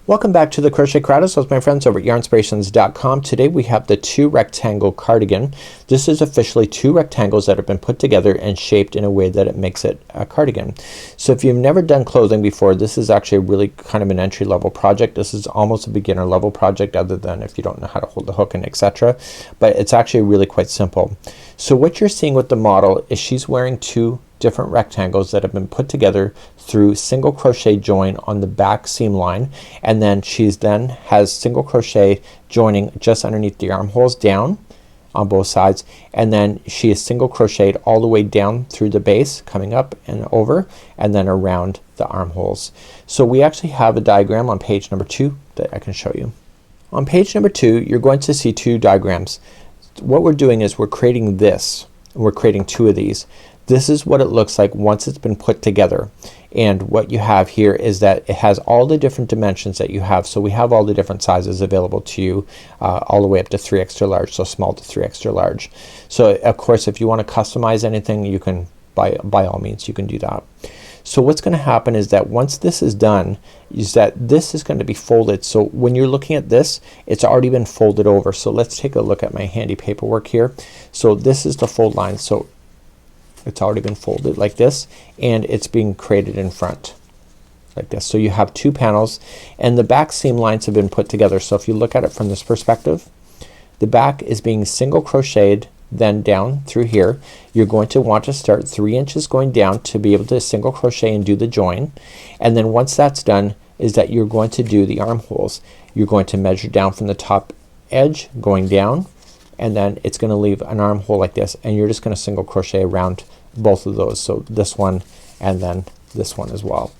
Welcome back to the Crochet Creatives with my friends over at yarnspirations.com. Today we have the two rectangle cardigan. This is officially two rectangles that have been put together and shaped in a way that it makes it a cardigan. So if you've never done clothing before, this is actually really kind of an entry-level project. This is almost a beginner level project, other than if you don't know how to hold the hook and etc. But it's actually really quite simple. So what you're seeing with the model is she's wearing two different rectangles that have been put together through single crochet join on the back seam line, and then she's has single crochet joining just underneath the armholes down on both sides, and then she is single crocheted all the way down through the base, coming up and over and then around the armholes. So we actually have a diagram on page number 2 that I can show you. On page number 2 you're going to see two diagrams. What we're doing is we're creating this. We're creating two of these. This is what it looks like once it's been put together, and what you have here is that it has all the different dimensions that you have. So we have all the different sizes available to you, all the way up to 3 extra large, so small to 3 extra large. So of course if you want to customize anything, you can by all means you can do that. So what's going to happen is that once this is done is that this is going to be folded. So when you're looking at this, it's already been folded over. So let's take a look at my handy paperwork here. So this is the fold line. So it's already been folded like this, and it's being created in front like this. So you have two panels, and the back seam lines have been put together. So if you look at it from this perspective, the back is being single crocheted then down through here. You're going to want to start 3 inches going down to be able to single crochet and do the join, and then once that's done is that you're going to do the armholes. You're going to measure down from the top edge going down, and then it's gonna leave an armhole like this, and you're just gonna single crochet around both of those. So this one and then this one as well.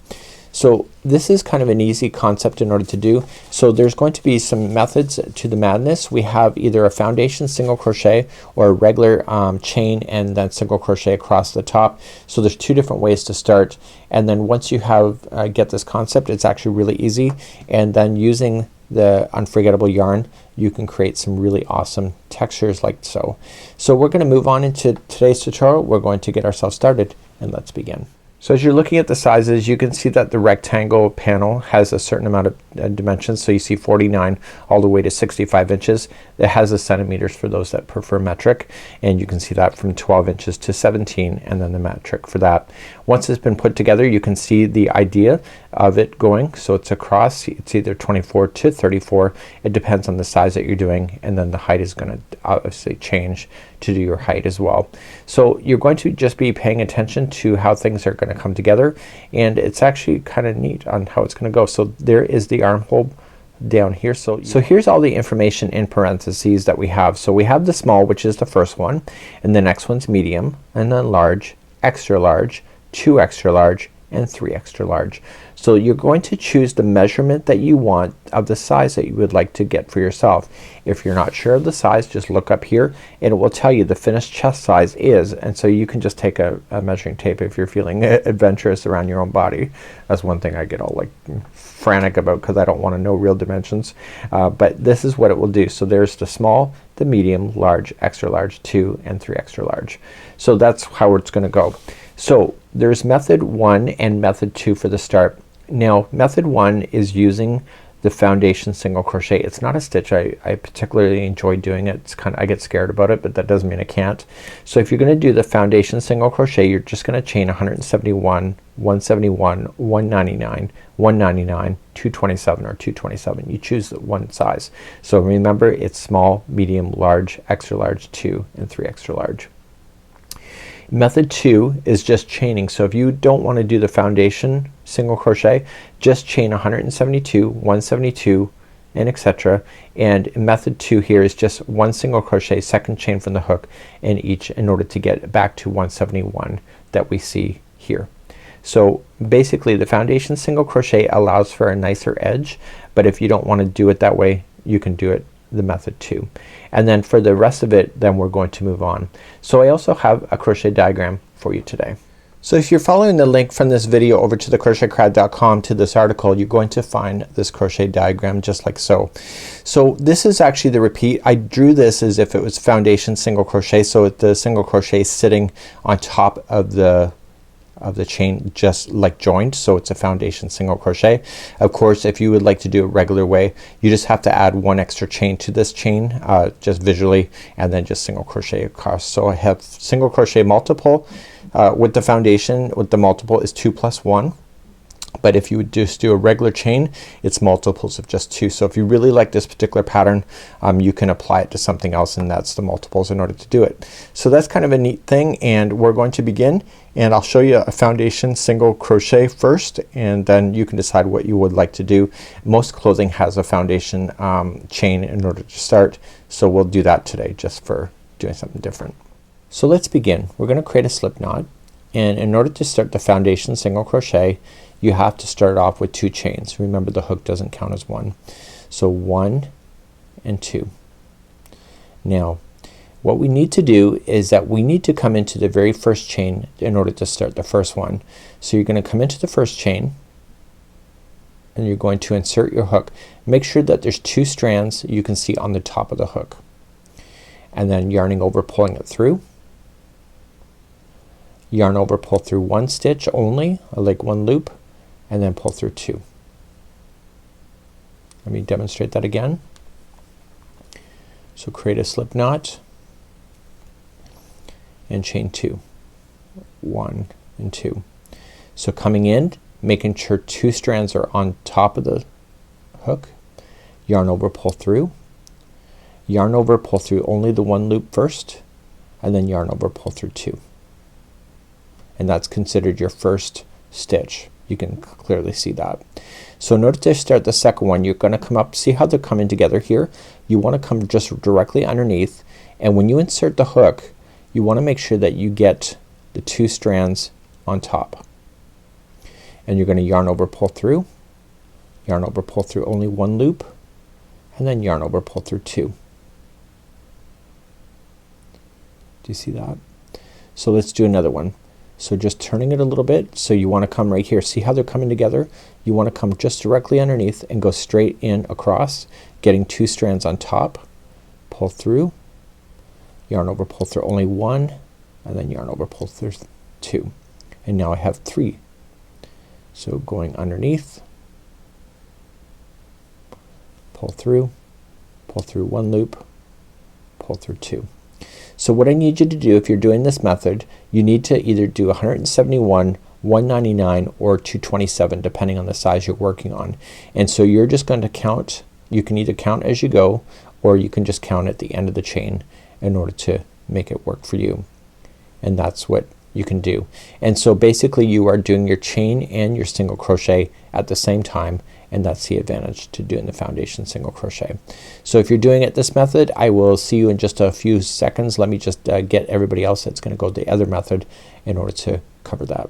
So this is kind of an easy concept in order to do. So there's going to be some methods to the madness. We have either a foundation single crochet or a regular chain and then single crochet across the top. So there's two different ways to start, and then once you have get this concept, it's actually really easy, and then using the unforgettable yarn you can create some really awesome textures like so. So we're gonna move on into today's tutorial. We're going to get ourselves started, and let's begin. So as you're looking at the sizes, you can see that the rectangle panel has a certain amount of dimensions. So you see 49 all the way to 65 inches. It has the centimeters for those that prefer metric, and you can see that from 12 inches to 17, and then the metric for that. Once it's been put together, you can see the idea of it going. So it's across, it's either 24 to 34. It depends on the size that you're doing, and then the height is gonna obviously change to do your height as well. So you're going to just be paying attention to how things are gonna come together, and it's actually kind of neat on how it's gonna go. So there is the armhole down here. So here's all the information in parentheses that we have. So we have the small, which is the first one, and the next one's medium, and then large, extra large, 2 extra large, and 3 extra large. So you're going to choose the measurement that you want of the size that you would like to get for yourself. If you're not sure of the size, just look up here and it will tell you the finished chest size is, and so you can just take a measuring tape if you're feeling adventurous around your own body. That's one thing I get all like frantic about because I don't want to know real dimensions, but this is what it will do. So there's the small, the medium, large, extra large, 2, and 3 extra large. So that's how it's gonna go. So there's method 1 and method 2 for the start. Now method 1 is using the foundation single crochet. It's not a stitch. I particularly enjoy doing it. It's kind of, I get scared about it, but that doesn't mean I can't. So if you're gonna do the foundation single crochet, you're just gonna chain 171, 171, 199, 199, 227 or 227. You choose the one size. So remember, it's small, medium, large, extra large, 2, and 3 extra large. Method 2 is just chaining. So if you don't want to do the foundation single crochet, just chain 172, 172, and etc. And method 2 here is just one single crochet, second chain from the hook in each in order to get back to 171 that we see here. So basically the foundation single crochet allows for a nicer edge, but if you don't want to do it that way, you can do it the method 2. And then for the rest of it, then we're going to move on. So I also have a crochet diagram for you today. So if you're following the link from this video over to the crochetcrowd.com to this article, you're going to find this crochet diagram just like so. So this is actually the repeat. I drew this as if it was foundation single crochet, so the single crochet is sitting on top of the of the chain just like joined, so it's a foundation single crochet. Of course if you would like to do it regular way, you just have to add one extra chain to this chain just visually, and then just single crochet across. So I have single crochet multiple with the foundation. With the multiple is 2 plus 1. But if you would just do a regular chain, it's multiples of just 2. So if you really like this particular pattern, you can apply it to something else, and that's the multiples in order to do it. So that's kind of a neat thing, and we're going to begin, and I'll show you a foundation single crochet first, and then you can decide what you would like to do. Most clothing has a foundation chain in order to start, so we'll do that today just for doing something different. So let's begin. We're gonna create a slip knot, and in order to start the foundation single crochet, you have to start off with 2 chains. Remember, the hook doesn't count as 1. So 1 and 2. Now what we need to do is that we need to come into the very first chain in order to start the first one. So you're gonna come into the first chain, and you're going to insert your hook. Make sure that there's 2 strands you can see on the top of the hook, and then yarning over, pulling it through. Yarn over, pull through 1 stitch only, like 1 loop, and then pull through 2. Let me demonstrate that again. So create a slip knot and chain 2, 1 and 2. So coming in, making sure 2 strands are on top of the hook, yarn over, pull through, yarn over, pull through only the 1 loop first, and then yarn over, pull through 2. And that's considered your first stitch. You can clearly see that. So in order to start the second one, you're gonna come up, see how they're coming together here? You wanna come just directly underneath, and when you insert the hook, you wanna make sure that you get the 2 strands on top. And you're gonna yarn over, pull through, yarn over, pull through only 1 loop, and then yarn over, pull through 2. Do you see that? So let's do another one. So just turning it a little bit, so you wanna come right here. See how they're coming together? You wanna come just directly underneath and go straight in across, getting 2 strands on top, pull through, yarn over, pull through only 1, and then yarn over, pull through 2. And now I have 3. So going underneath, pull through 1 loop, pull through 2. So what I need you to do, if you're doing this method, you need to either do 171, 199, or 227 depending on the size you're working on. And so you're just going to count. You can either count as you go, or you can just count at the end of the chain in order to make it work for you. And that's what you can do. And so basically you are doing your chain and your single crochet at the same time, and that's the advantage to doing the foundation single crochet. So if you're doing it this method, I will see you in just a few seconds. Let me just get everybody else that's gonna go the other method in order to cover that.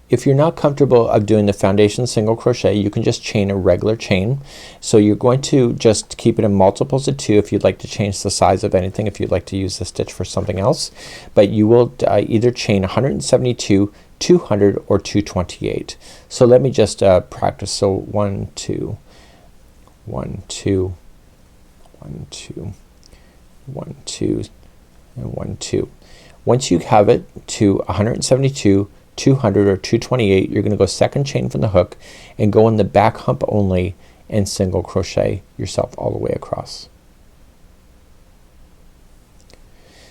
If you're not comfortable of doing the foundation single crochet, you can just chain a regular chain. So you're going to just keep it in multiples of 2 if you'd like to change the size of anything, if you'd like to use the stitch for something else. But you will either chain 172, 200, or 228. So let me just practice. So 1 2 1 2 1 2 1 2 and 1 2. Once you have it to 172, 200, or 228, you're gonna go second chain from the hook and go in the back hump only and single crochet yourself all the way across.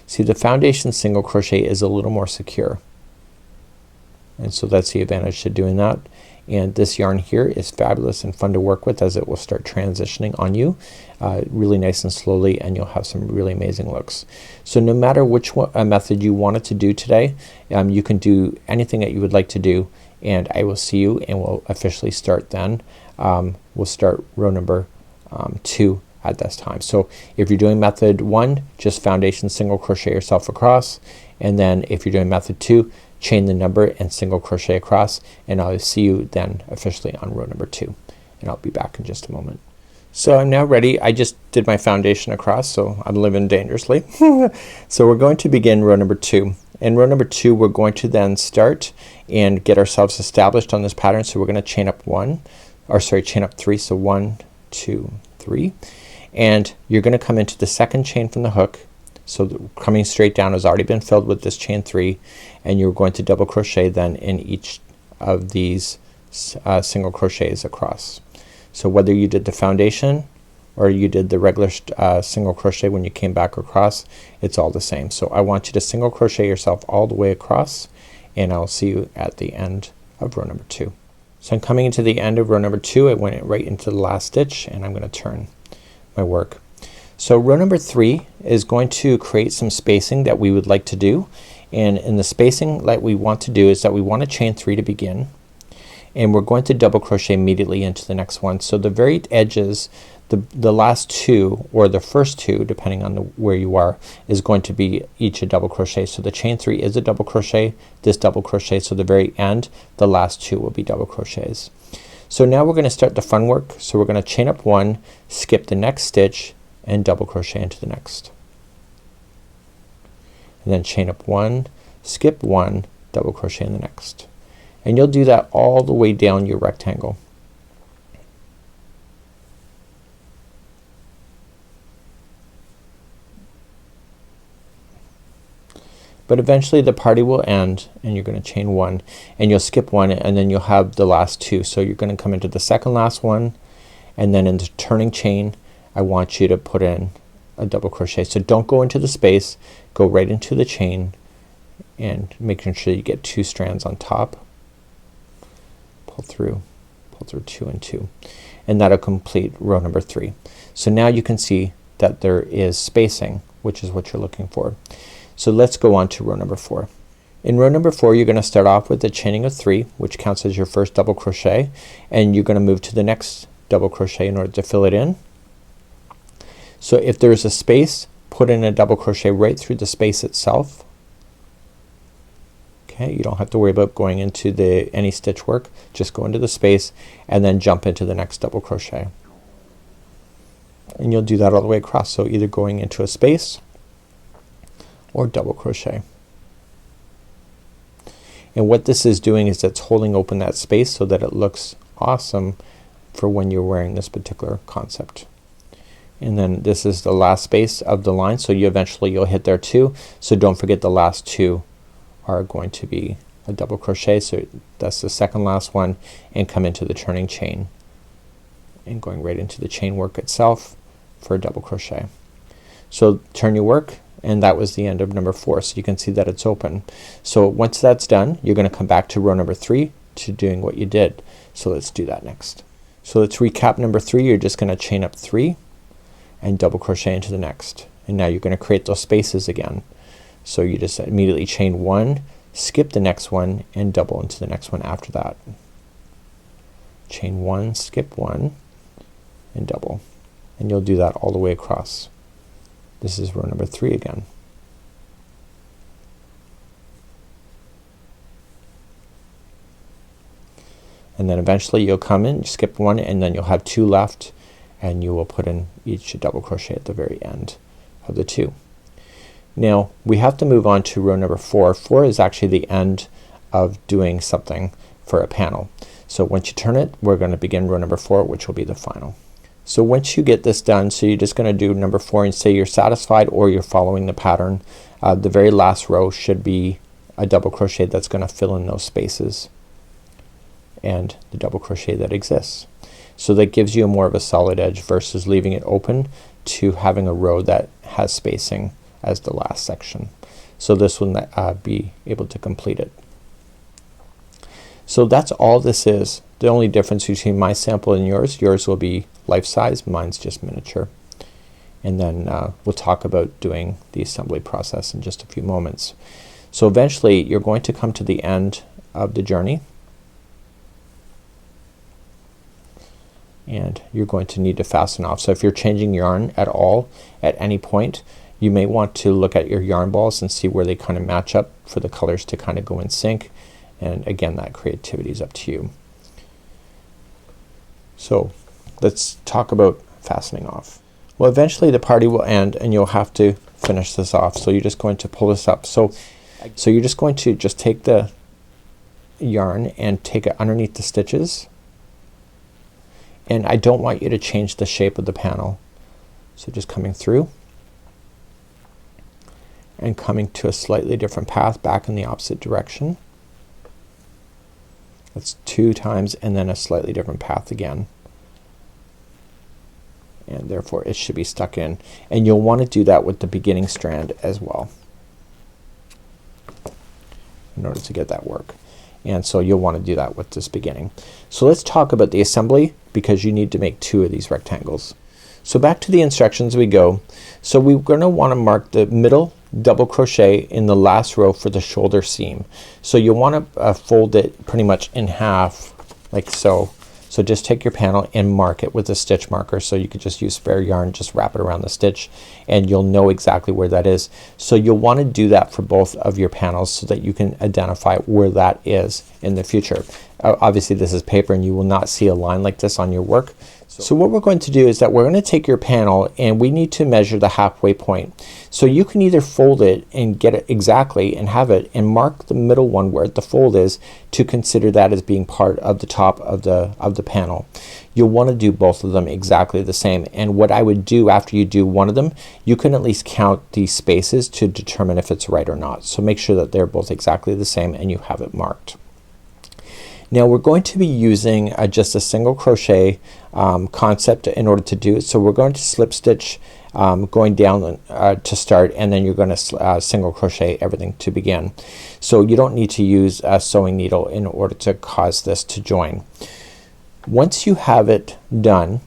See, the foundation single crochet is a little more secure, and so that's the advantage to doing that. And this yarn here is fabulous and fun to work with, as it will start transitioning on you really nice and slowly, and you'll have some really amazing looks. So no matter which method you wanted to do today, you can do anything that you would like to do, and I will see you, and we'll officially start then. We'll start row number 2 at this time. So if you're doing method 1, just foundation single crochet yourself across, and then if you're doing method 2, chain the number and single crochet across, and I'll see you then officially on row number 2, and I'll be back in just a moment. So I'm now ready. I just did my foundation across, so I'm living dangerously. So we're going to begin row number 2. In row number 2, we're going to then start and get ourselves established on this pattern. So we're going to chain up chain up 3. So 1 2 3, and you're going to come into the second chain from the hook. So coming straight down has already been filled with this chain 3, and you're going to double crochet then in each of these single crochets across. So whether you did the foundation or you did the regular single crochet when you came back across, it's all the same. So I want you to single crochet yourself all the way across, and I'll see you at the end of row number 2. So I'm coming into the end of row number 2. I went right into the last stitch, and I'm gonna turn my work. So row number 3 is going to create some spacing that we would like to do, and in the spacing that we want to do is that we want to chain 3 to begin, and we're going to double crochet immediately into the next one. So the very edges, the last 2 or the first 2 depending on where you are, is going to be each a double crochet. So the chain 3 is a double crochet, this double crochet, so the very end, the last 2 will be double crochets. So now we're gonna start the fun work. So we're gonna chain up 1, skip the next stitch, and double crochet into the next, and then chain up 1, skip 1, double crochet in the next, and you'll do that all the way down your rectangle. But eventually the party will end, and you're gonna chain 1, and you'll skip 1, and then you'll have the last 2. So you're gonna come into the second last one, and then in the turning chain I want you to put in a double crochet. So don't go into the space, go right into the chain, and making sure you get 2 strands on top. Pull through 2 and 2, and that'll complete row number 3. So now you can see that there is spacing, which is what you're looking for. So let's go on to row number 4. In row number 4 you're gonna start off with the chaining of 3, which counts as your first double crochet, and you're gonna move to the next double crochet in order to fill it in. So if there's a space, put in a double crochet right through the space itself. Okay, you don't have to worry about going into any stitch work, just go into the space and then jump into the next double crochet. And you'll do that all the way across. So either going into a space or double crochet. And what this is doing is it's holding open that space so that it looks awesome for when you're wearing this particular concept. And then this is the last space of the line, so you'll hit there too. So don't forget the last 2 are going to be a double crochet. So that's the second last one, and come into the turning chain and going right into the chain work itself for a double crochet. So turn your work, and that was the end of number 4. So you can see that it's open. So once that's done, you're gonna come back to row number 3 to doing what you did. So let's do that next. So let's recap number 3. You're just gonna chain up 3 and double crochet into the next, and now you're gonna create those spaces again. So you just immediately chain 1, skip the next one, and double into the next one after that. Chain 1, skip 1, and double, and you'll do that all the way across. This is row number 3 again. And then eventually you'll come in, skip 1, and then you'll have 2 left, and you will put in each a double crochet at the very end of the 2. Now we have to move on to row number 4. 4 is actually the end of doing something for a panel. So once you turn it, we're gonna begin row number 4, which will be the final. So once you get this done, so you're just gonna do number 4 and say you're satisfied or you're following the pattern. The very last row should be a double crochet that's gonna fill in those spaces and the double crochet that exists. So that gives you more of a solid edge versus leaving it open to having a row that has spacing as the last section. So this will be able to complete it. So that's all this is. The only difference between my sample and yours will be life size, mine's just miniature. And then we'll talk about doing the assembly process in just a few moments. So eventually you're going to come to the end of the journey, and you're going to need to fasten off. So if you're changing yarn at all at any point, you may want to look at your yarn balls and see where they kind of match up for the colors to kind of go in sync, and again that creativity is up to you. So let's talk about fastening off. Well, eventually the party will end and you'll have to finish this off. So you're just going to pull this up. So you're just going to take the yarn and take it underneath the stitches, and I don't want you to change the shape of the panel. So just coming through and coming to a slightly different path back in the opposite direction. That's 2 times and then a slightly different path again, and therefore it should be stuck in, and you'll want to do that with the beginning strand as well in order to get that work. And so you'll want to do that with this beginning. So let's talk about the assembly, because you need to make 2 of these rectangles. So back to the instructions we go. So we're going to want to mark the middle double crochet in the last row for the shoulder seam. So you'll want to fold it pretty much in half like so. So just take your panel and mark it with a stitch marker. So you could just use spare yarn, just wrap it around the stitch and you'll know exactly where that is. So you'll want to do that for both of your panels so that you can identify where that is in the future. Obviously this is paper and you will not see a line like this on your work. So what we're going to do is that we're going to take your panel and we need to measure the halfway point. So you can either fold it and get it exactly and have it and mark the middle one where the fold is to consider that as being part of the top of the panel. You'll want to do both of them exactly the same, and what I would do after you do one of them, you can at least count these spaces to determine if it's right or not. So make sure that they're both exactly the same and you have it marked. Now we're going to be using just a single crochet concept in order to do it. So we're going to slip stitch going down to start, and then you're going to single crochet everything to begin. So you don't need to use a sewing needle in order to cause this to join. Once you have it done,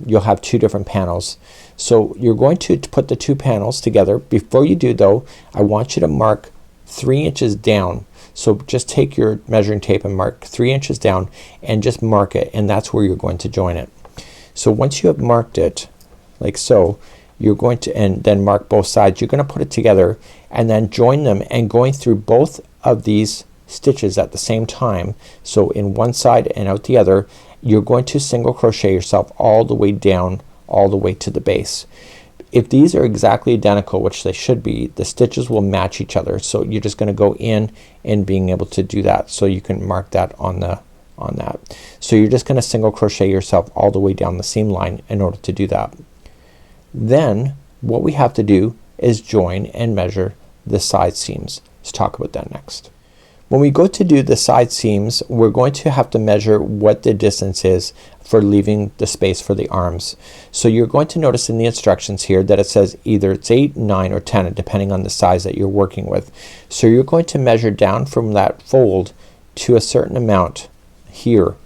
you'll have 2 different panels. So you're going to put the 2 panels together. Before you do though, I want you to mark 3 inches down. So just take your measuring tape and mark 3 inches down and just mark it, and that's where you're going to join it. So once you have marked it like so, you're going to, and then mark both sides, you're going to put it together and then join them, and going through both of these stitches at the same time, so in one side and out the other, you're going to single crochet yourself all the way down, all the way to the base. If these are exactly identical, which they should be, the stitches will match each other. So you're just going to go in and being able to do that. So you can mark that on that. So you're just going to single crochet yourself all the way down the seam line in order to do that. Then what we have to do is join and measure the side seams. Let's talk about that next. When we go to do the side seams, we're going to have to measure what the distance is for leaving the space for the arms. So you're going to notice in the instructions here that it says either it's 8, 9, or 10 depending on the size that you're working with. So you're going to measure down from that fold to a certain amount here,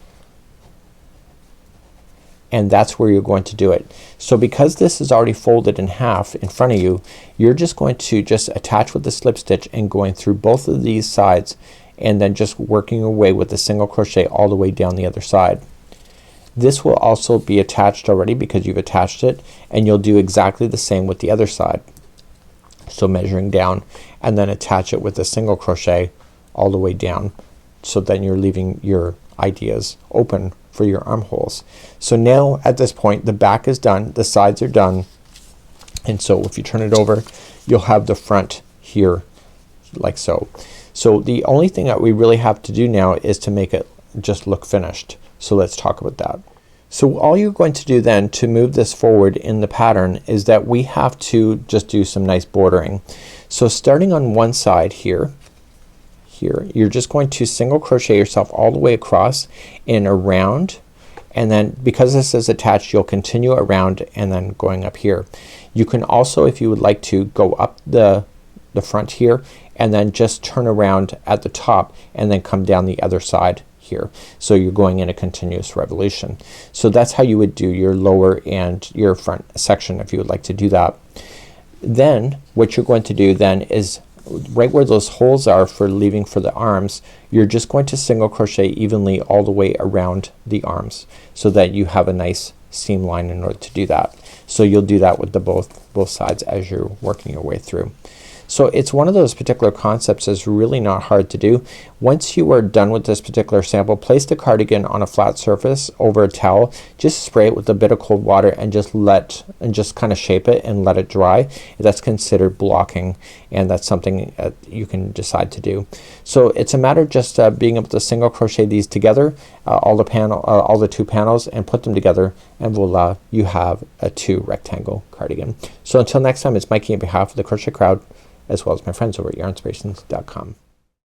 and that's where you're going to do it. So because this is already folded in half in front of you, you're just going to just attach with the slip stitch and going through both of these sides and then just working your way with a single crochet all the way down the other side. This will also be attached already because you've attached it, and you'll do exactly the same with the other side. So measuring down and then attach it with a single crochet all the way down, so then you're leaving your ideas open for your armholes. So now at this point the back is done, the sides are done, and so if you turn it over you'll have the front here like so. So the only thing that we really have to do now is to make it just look finished. So let's talk about that. So all you're going to do then to move this forward in the pattern is that we have to just do some nice bordering. So starting on one side here, you're just going to single crochet yourself all the way across and around, and then because this is attached you'll continue around and then going up here. You can also, if you would like to, go up the front here and then just turn around at the top and then come down the other side here. So you're going in a continuous revolution. So that's how you would do your lower and your front section if you would like to do that. Then what you're going to do then is right where those holes are for leaving for the arms, you're just going to single crochet evenly all the way around the arms so that you have a nice seam line in order to do that. So you'll do that with the both sides as you're working your way through. So it's one of those particular concepts that's really not hard to do. Once you are done with this particular sample, place the cardigan on a flat surface over a towel. Just spray it with a bit of cold water and just kind of shape it and let it dry. That's considered blocking, and that's something you can decide to do. So it's a matter of just being able to single crochet these together, all the 2 panels, and put them together and voila, you have a 2-rectangle cardigan. So until next time, it's Mikey on behalf of the Crochet Crowd as well as my friends over at yarnspirations.com.